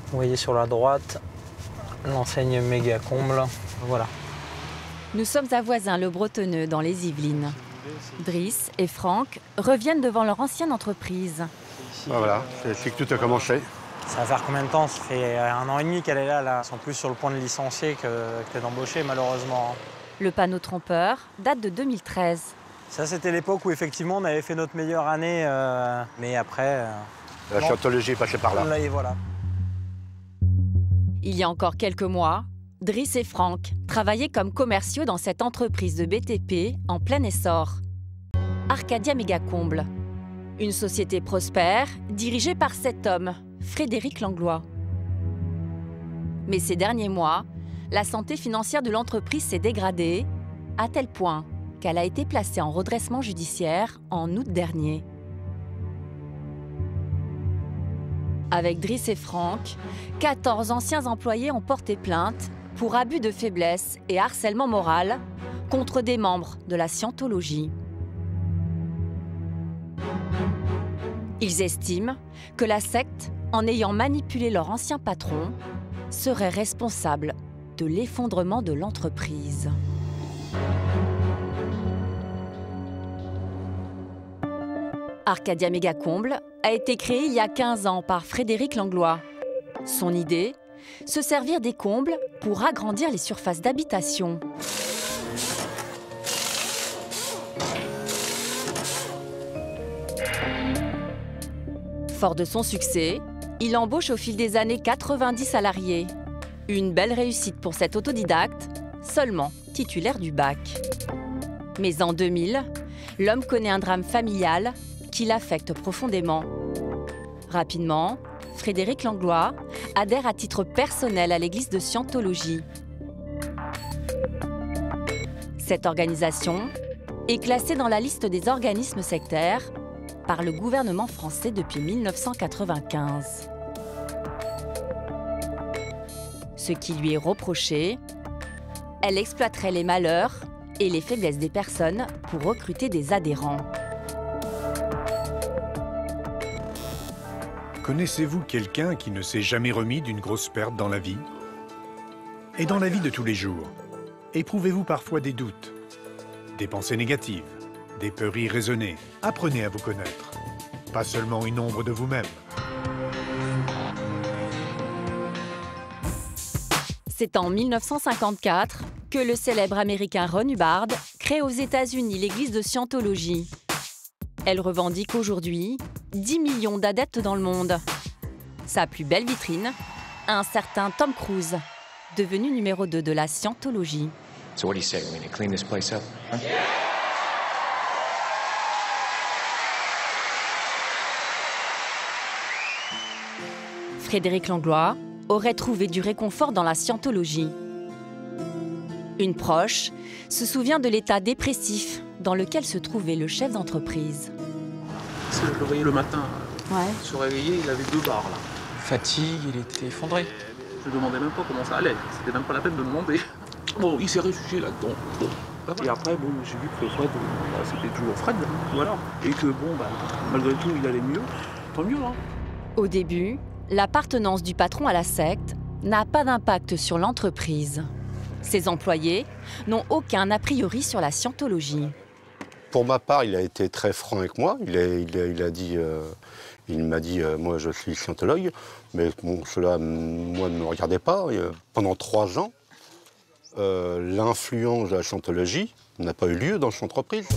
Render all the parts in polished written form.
Vous voyez sur la droite l'enseigne Mégacomble. Voilà. Nous sommes à Voisins-le-Bretonneux dans les Yvelines. Driss et Franck reviennent devant leur ancienne entreprise. Voilà, c'est ici que tout a commencé. Ça va faire combien de temps? Ça fait 1 an et demi qu'elle est là. Ils sont plus sur le point de licencier que d'embaucher, malheureusement. Le panneau trompeur date de 2013. Ça, c'était l'époque où, effectivement, on avait fait notre meilleure année. Mais après... La chantologie est passée par là. Là, et voilà. Il y a encore quelques mois, Driss et Franck travaillaient comme commerciaux dans cette entreprise de BTP en plein essor. Arcadia Mégacomble. Une société prospère dirigée par cet homme, Frédéric Langlois. Mais ces derniers mois, la santé financière de l'entreprise s'est dégradée, à tel point qu'elle a été placée en redressement judiciaire en août dernier. Avec Driss et Franck, 14 anciens employés ont porté plainte pour abus de faiblesse et harcèlement moral contre des membres de la scientologie. Ils estiment que la secte, en ayant manipulé leur ancien patron, serait responsable de l'effondrement de l'entreprise. Arcadia Mégacomble a été créé il y a 15 ans par Frédéric Langlois. Son idée, se servir des combles pour agrandir les surfaces d'habitation. Fort de son succès, il embauche au fil des années 90 salariés. Une belle réussite pour cet autodidacte, seulement titulaire du bac. Mais en 2000, l'homme connaît un drame familial qui l'affecte profondément. Rapidement, Frédéric Langlois adhère à titre personnel à l'église de Scientologie. Cette organisation est classée dans la liste des organismes sectaires par le gouvernement français depuis 1995. Ce qui lui est reproché, elle exploiterait les malheurs et les faiblesses des personnes pour recruter des adhérents. Connaissez-vous quelqu'un qui ne s'est jamais remis d'une grosse perte dans la vie? Et dans la vie de tous les jours, éprouvez-vous parfois des doutes, des pensées négatives, des peurs irraisonnées? Apprenez à vous connaître, pas seulement une ombre de vous-même. C'est en 1954 que le célèbre américain Ron Hubbard crée aux États-Unis l'église de Scientologie. Elle revendique aujourd'hui 10 millions d'adeptes dans le monde. Sa plus belle vitrine, un certain Tom Cruise, devenu numéro 2 de la Scientologie. So what do you say? We need to clean this place up? Huh? Frédéric Langlois aurait trouvé du réconfort dans la Scientologie. Une proche se souvient de l'état dépressif dans lequel se trouvait le chef d'entreprise. Je le voyais le matin, se réveiller, il avait 2 barres là. Fatigue, il était effondré. Je ne demandais même pas comment ça allait, c'était même pas la peine de demander. Bon, il s'est réfugié là-dedans. Bon. Et après, bon, j'ai vu que Fred, c'était toujours Fred, voilà. Et que bon, malgré tout, il allait mieux, tant mieux. Hein. Au début, l'appartenance du patron à la secte n'a pas d'impact sur l'entreprise. Ses employés n'ont aucun a priori sur la Scientologie. Pour ma part, il a été très franc avec moi. Il m'a dit, moi je suis scientologue, mais bon, cela, moi, ne me regardait pas. Pendant 3 ans, l'influence de la scientologie n'a pas eu lieu dans son entreprise.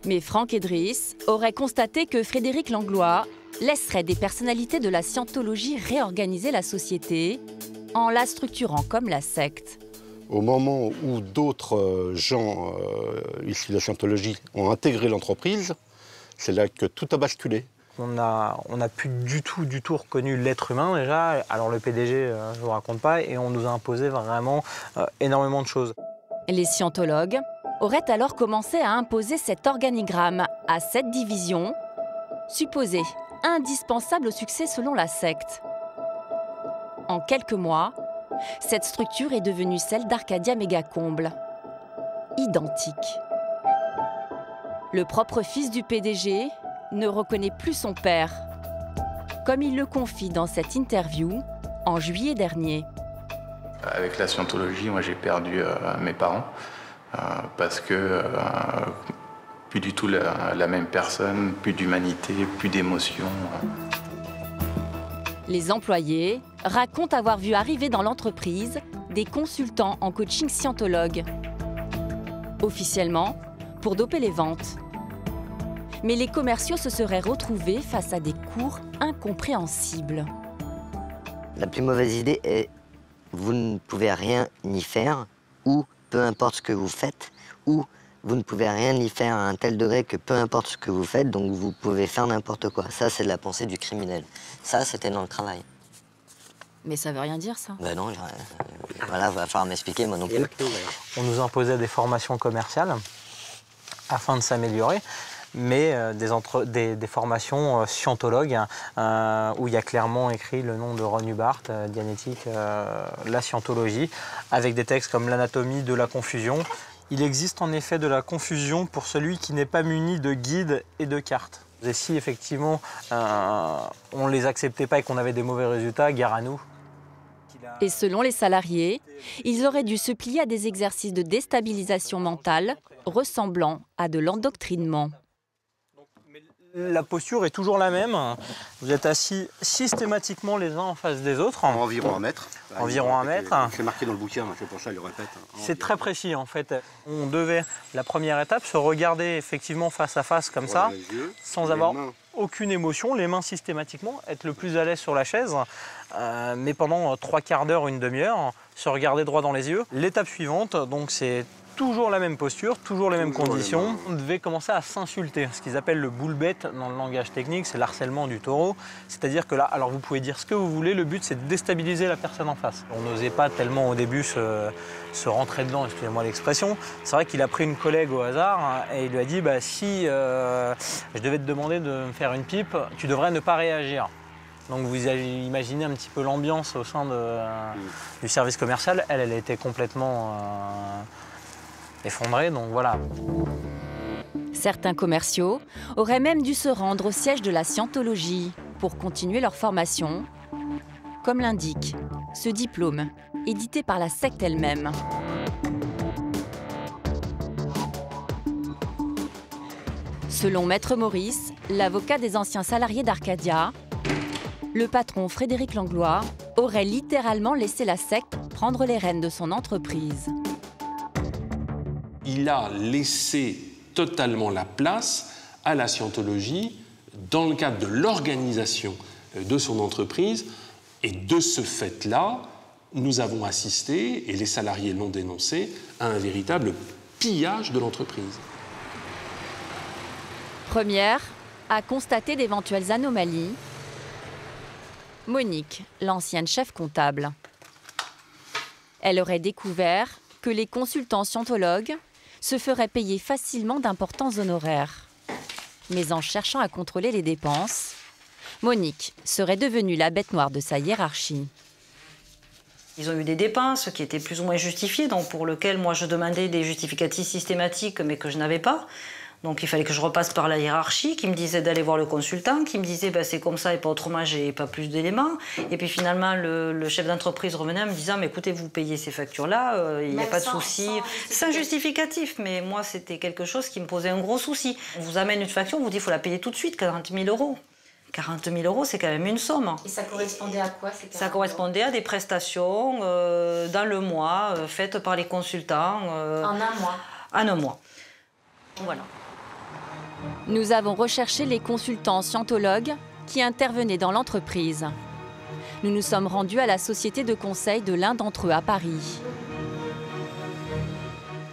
Mais Franck et Driss auraient constaté que Frédéric Langlois laisserait des personnalités de la Scientologie réorganiser la société en la structurant comme la secte. Au moment où d'autres gens issus de la Scientologie ont intégré l'entreprise, c'est là que tout a basculé. On n'a plus du tout reconnu l'être humain déjà. Alors le PDG, je ne vous raconte pas, et on nous a imposé vraiment énormément de choses. Les scientologues auraient alors commencé à imposer cet organigramme à 7 divisions, supposées indispensables au succès selon la secte. En quelques mois, cette structure est devenue celle d'Arcadia Mégacomble, identique. Le propre fils du PDG ne reconnaît plus son père. Comme il le confie dans cette interview, en juillet dernier. Avec la scientologie, moi j'ai perdu mes parents parce que plus du tout la même personne, plus d'humanité, plus d'émotion. Les employés racontent avoir vu arriver dans l'entreprise des consultants en coaching scientologue. Officiellement, pour doper les ventes. Mais les commerciaux se seraient retrouvés face à des cours incompréhensibles. La plus mauvaise idée est vous ne pouvez rien y faire, ou peu importe ce que vous faites, ou vous ne pouvez rien y faire à un tel degré que peu importe ce que vous faites, donc vous pouvez faire n'importe quoi. Ça, c'est la pensée du criminel. Ça, c'était dans le travail. Mais ça veut rien dire, ça. Ben non, voilà, va falloir m'expliquer, moi non plus. On nous imposait des formations commerciales afin de s'améliorer, mais des formations scientologues où il y a clairement écrit le nom de Ron Hubbard, Dianétique, la scientologie, avec des textes comme l'anatomie de la confusion. Il existe en effet de la confusion pour celui qui n'est pas muni de guide et de cartes. Et si effectivement on ne les acceptait pas et qu'on avait des mauvais résultats, guerre à nous. Et selon les salariés, ils auraient dû se plier à des exercices de déstabilisation mentale ressemblant à de l'endoctrinement. La posture est toujours la même. Vous êtes assis systématiquement les uns en face des autres. Environ 1 mètre. Environ 1 mètre. C'est marqué dans le bouquin, c'est pour ça je le répète. C'est très précis en fait. On devait, la première étape, se regarder effectivement face à face comme ça, sans avoir aucune émotion, les mains systématiquement, être le plus à l'aise sur la chaise, mais pendant 3/4 d'heure, 1 demi-heure, se regarder droit dans les yeux. L'étape suivante, donc c'est toujours la même posture, toujours les mêmes conditions. On devait commencer à s'insulter. Ce qu'ils appellent le boule bête dans le langage technique, c'est l'harcèlement du taureau. C'est-à-dire que là, alors vous pouvez dire ce que vous voulez, le but c'est de déstabiliser la personne en face. On n'osait pas tellement au début se rentrer dedans, excusez-moi l'expression. C'est vrai qu'il a pris une collègue au hasard et il lui a dit si je devais te demander de me faire une pipe, tu devrais ne pas réagir. Donc vous imaginez un petit peu l'ambiance au sein du service commercial. Elle était complètement effondrée, donc voilà. Certains commerciaux auraient même dû se rendre au siège de la scientologie pour continuer leur formation, comme l'indique ce diplôme, édité par la secte elle-même. Selon Maître Maurice, l'avocat des anciens salariés d'Arcadia, le patron Frédéric Langlois aurait littéralement laissé la secte prendre les rênes de son entreprise. Il a laissé totalement la place à la scientologie dans le cadre de l'organisation de son entreprise. Et de ce fait-là, nous avons assisté, et les salariés l'ont dénoncé, à un véritable pillage de l'entreprise. Première à constater d'éventuelles anomalies, Monique, l'ancienne chef comptable. Elle aurait découvert que les consultants scientologues se feraient payer facilement d'importants honoraires. Mais en cherchant à contrôler les dépenses, Monique serait devenue la bête noire de sa hiérarchie. Ils ont eu des dépenses qui étaient plus ou moins justifiées, donc pour lesquelles moi je demandais des justificatifs systématiques mais que je n'avais pas. Donc il fallait que je repasse par la hiérarchie, qui me disait d'aller voir le consultant, qui me disait c'est comme ça et pas autrement, j'ai pas plus d'éléments. Et puis finalement le chef d'entreprise revenait en me disant mais écoutez, vous payez ces factures-là, il n'y a pas de souci. C'est un justificatif, mais moi c'était quelque chose qui me posait un gros souci. On vous amène une facture, on vous dit qu'il faut la payer tout de suite, 40 000 €. 40 000 €, c'est quand même une somme. Et ça correspondait à quoi? Ça correspondait à des prestations dans le mois, faites par les consultants. En un mois? En un mois. Voilà. Nous avons recherché les consultants scientologues qui intervenaient dans l'entreprise. Nous nous sommes rendus à la société de conseil de l'un d'entre eux à Paris.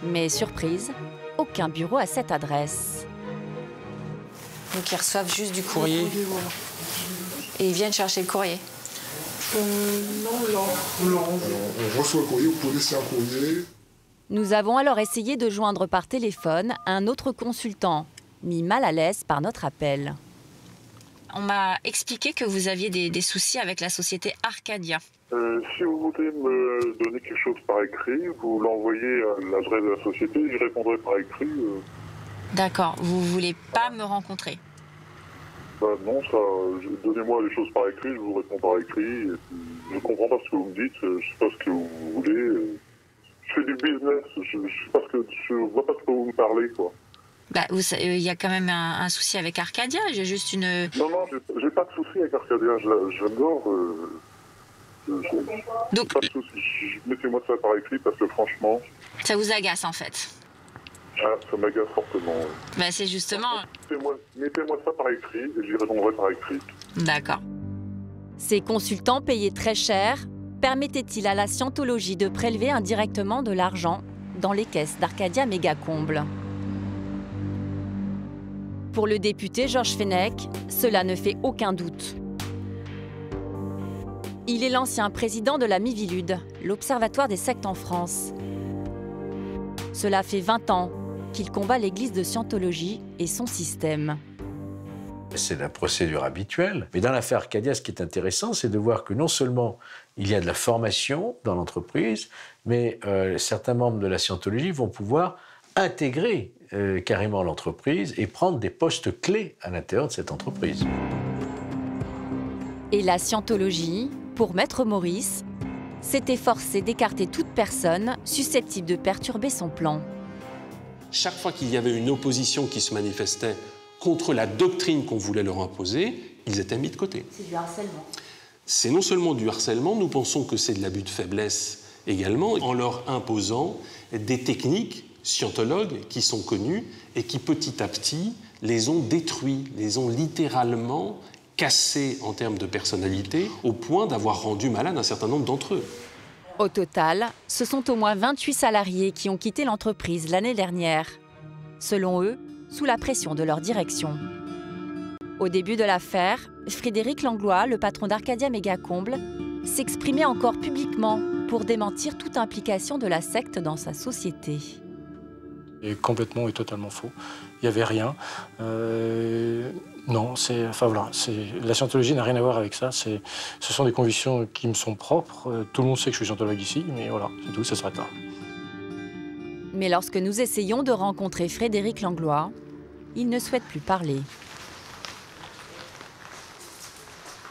Mais surprise, aucun bureau à cette adresse. Donc ils reçoivent juste du courrier. Et ils viennent chercher le courrier. Non, on reçoit le courrier, vous pouvez laisser un courrier. Nous avons alors essayé de joindre par téléphone un autre consultant, mis mal à l'aise par notre appel. On m'a expliqué que vous aviez des soucis avec la société Arcadia. Si vous voulez me donner quelque chose par écrit, vous l'envoyez à l'adresse de la société, je répondrai par écrit. D'accord, vous voulez pas me rencontrer? Non, donnez-moi les choses par écrit, je vous réponds par écrit. Et puis, je comprends me dites, je sais pas ce que vous voulez. Je fais du business, je vois pas de quoi vous me parlez, quoi. Bah, il y a quand même un souci avec Arcadia, j'ai juste une... Non, j'ai pas de souci avec Arcadia, j'adore. Donc, pas de souci. Mettez-moi ça par écrit parce que franchement... Ça vous agace en fait? Ah, ça m'agace fortement. Ouais. Bah, c'est justement... Mettez-moi ça par écrit et j'y répondrai par écrit. D'accord. Ces consultants payés très cher permettaient-ils à la Scientologie de prélever indirectement de l'argent dans les caisses d'Arcadia Mégacomble? Pour le député Georges Fenech, cela ne fait aucun doute. Il est l'ancien président de la Mivilude, l'Observatoire des sectes en France. Cela fait 20 ans qu'il combat l'Église de Scientologie et son système. C'est la procédure habituelle. Mais dans l'affaire Arcadia, ce qui est intéressant, c'est de voir que non seulement il y a de la formation dans l'entreprise, mais certains membres de la Scientologie vont pouvoir intégrer carrément l'entreprise et prendre des postes clés à l'intérieur de cette entreprise. Et la Scientologie, pour Maître Maurice, s'est efforcée d'écarter toute personne susceptible de perturber son plan. Chaque fois qu'il y avait une opposition qui se manifestait contre la doctrine qu'on voulait leur imposer, ils étaient mis de côté. C'est du harcèlement. C'est non seulement du harcèlement, nous pensons que c'est de l'abus de faiblesse également, en leur imposant des techniques scientologues qui sont connues et qui petit à petit les ont détruits, les ont littéralement cassés en termes de personnalité, au point d'avoir rendu malade un certain nombre d'entre eux. Au total, ce sont au moins 28 salariés qui ont quitté l'entreprise l'année dernière. Selon eux, sous la pression de leur direction. Au début de l'affaire, Frédéric Langlois, le patron d'Arcadia Mégacomble, s'exprimait encore publiquement pour démentir toute implication de la secte dans sa société. C'est complètement et totalement faux. Il n'y avait rien. Non, la Scientologie n'a rien à voir avec ça. Ce sont des convictions qui me sont propres. Tout le monde sait que je suis scientologue ici, mais voilà, c'est tout, ça s'arrête là. Mais lorsque nous essayons de rencontrer Frédéric Langlois, il ne souhaite plus parler.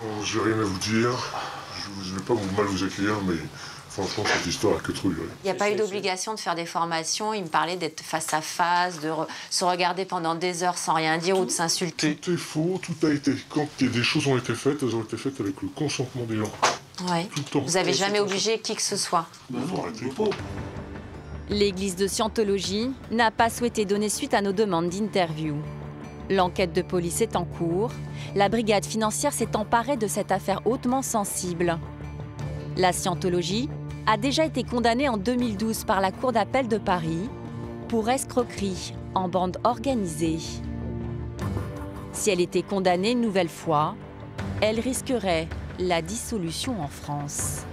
Bon, je n'ai rien à vous dire. Je ne vais pas mal vous écrire, mais franchement, cette histoire a que trop duré. Il n'y a pas eu d'obligation de faire des formations. Il me parlait d'être face à face, de se regarder pendant des heures sans rien dire ou de s'insulter. Tout est faux, tout a été... Quand des choses ont été faites, elles ont été faites avec le consentement des gens. Ouais. Vous n'avez jamais obligé qui que ce soit. Vous arrêtez pas. L'Église de Scientologie n'a pas souhaité donner suite à nos demandes d'interview. L'enquête de police est en cours. La brigade financière s'est emparée de cette affaire hautement sensible. La Scientologie a déjà été condamnée en 2012 par la Cour d'appel de Paris pour escroquerie en bande organisée. Si elle était condamnée une nouvelle fois, elle risquerait la dissolution en France.